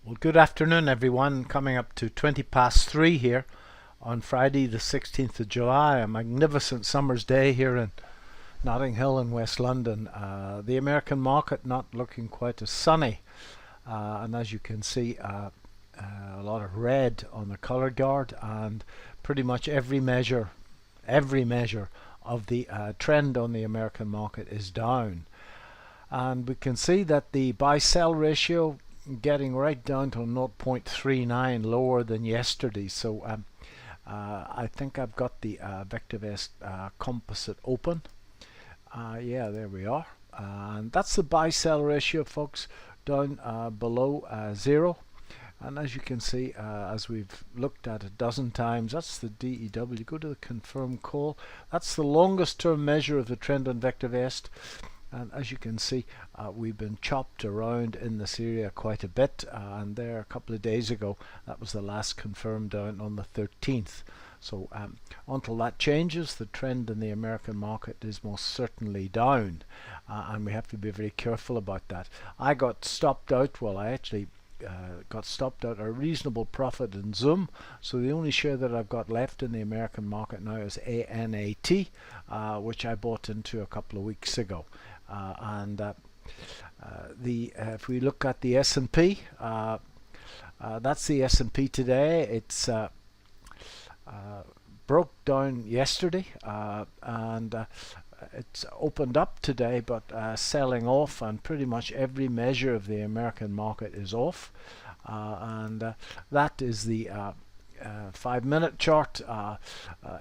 Well, good afternoon, everyone. Coming up to 20 past 3 here on Friday, the 16th of July, a magnificent summer's day here in Notting Hill in West London. The American market not looking quite as sunny, and as you can see, a lot of red on the color guard, and pretty much every measure of the trend on the American market is down. And we can see that the buy-sell ratio getting right down to 0.39, lower than yesterday. So I think I've got the VectorVest composite open. Yeah, there we are. And that's the buy-sell ratio, folks, down below 0. And as you can see, as we've looked at a dozen times, that's the DEW. Go to the confirm call. That's the longest term measure of the trend on VectorVest. And as you can see, we've been chopped around in this area quite a bit, and there a couple of days ago, that was the last confirmed down on the 13th. So until that changes, the trend in the American market is most certainly down, and we have to be very careful about that. I got stopped out, well, I actually got stopped out a reasonable profit in Zoom, so the only share that I've got left in the American market now is ANAT, which I bought into a couple of weeks ago. If we look at the S&P, that's the S&P today. It's broke down yesterday, and it's opened up today, but selling off, and pretty much every measure of the American market is off, and that is the 5-minute chart.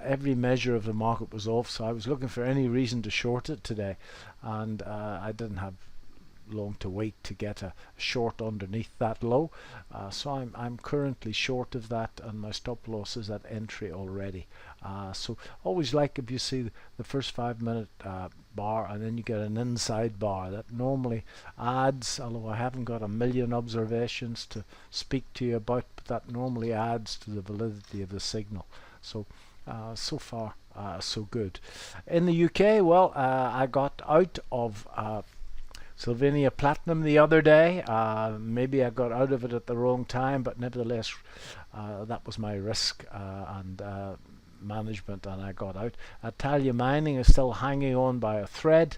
Every measure of the market was off, so I was looking for any reason to short it today, and I didn't have long to wait to get a short underneath that low, so I'm currently short of that, and my stop loss is at entry already. So always like if you see the first 5-minute bar and then you get an inside bar, that normally adds, although I haven't got a million observations to speak to you about, but that normally adds to the validity of the signal. So so far so good. In the UK, well, I got out of Sylvania Platinum the other day. Maybe I got out of it at the wrong time, but nevertheless that was my risk and management, and I got out. Atalaya Mining is still hanging on by a thread,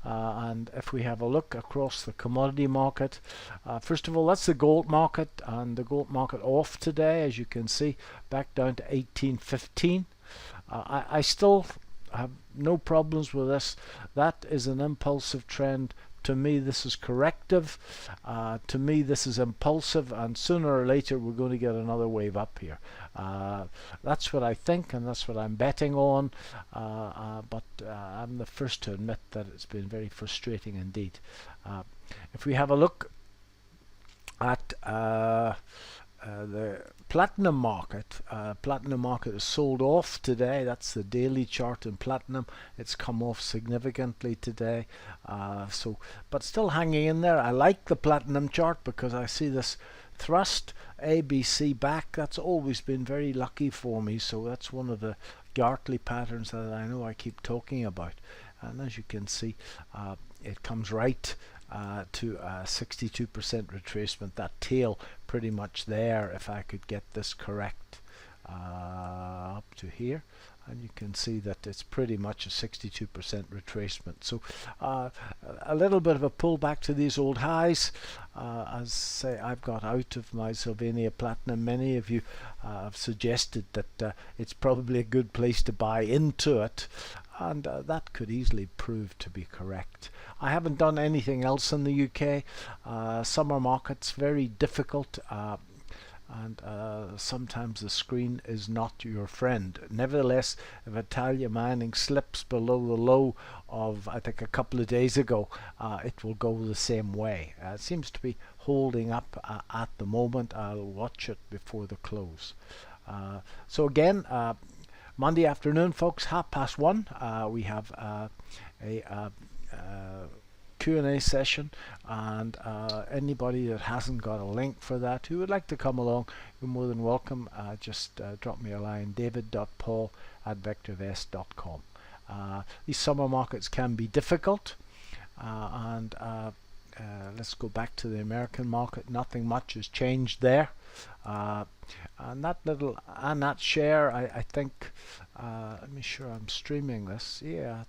and if we have a look across the commodity market, first of all, that's the gold market, and the gold market off today, as you can see, back down to 1815. I still have no problems with this. That is an impulsive trend. To me, this is corrective. To me, this is impulsive, and sooner or later we're going to get another wave up here. That's what I think, and that's what I'm betting on, but I'm the first to admit that it's been very frustrating indeed. If we have a look at the platinum market is sold off today. That's the daily chart in platinum. It's come off significantly today, but still hanging in there. I like the platinum chart because I see this thrust ABC back. That's always been very lucky for me, so that's one of the Gartley patterns that I know I keep talking about. And as you can see, it comes right to 62% retracement. That tail pretty much there, if I could get this correct, up to here, and you can see that it's pretty much a 62% retracement. So a little bit of a pullback to these old highs. As say, I've got out of my Sylvania Platinum. Many of you have suggested that it's probably a good place to buy into it, and that could easily prove to be correct. I haven't done anything else in the UK. Summer market's very difficult, and sometimes the screen is not your friend. Nevertheless, if Atalaya Mining slips below the low of, I think, a couple of days ago, it will go the same way. It seems to be holding up at the moment. I'll watch it before the close. So again, Monday afternoon, folks, 1:30, we have a Q&A session, and anybody that hasn't got a link for that who would like to come along, you're more than welcome. Just drop me a line, david.paul@vectorvest.com. These summer markets can be difficult, and let's go back to the American market. Nothing much has changed there. And that little ANAT share, I think, let me sure I'm streaming this. Yeah,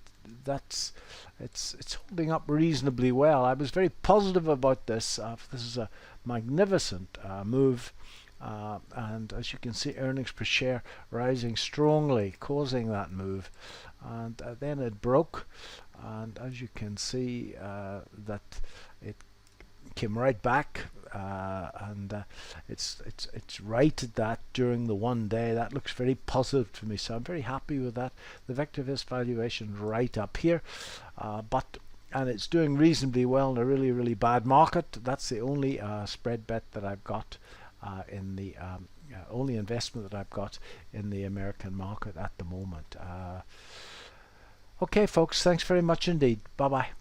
that's it's holding up reasonably well. I was very positive about this. This is a magnificent move. And as you can see, earnings per share rising strongly, causing that move. And then it broke, and as you can see, that it came right back, and it's righted that during the one day. That looks very positive to me, so I'm very happy with that. The Vectorvis valuation right up here, and it's doing reasonably well in a really bad market. That's the only spread bet that I've got in the only investment that I've got in the American market at the moment. Okay folks, thanks very much indeed. Bye bye.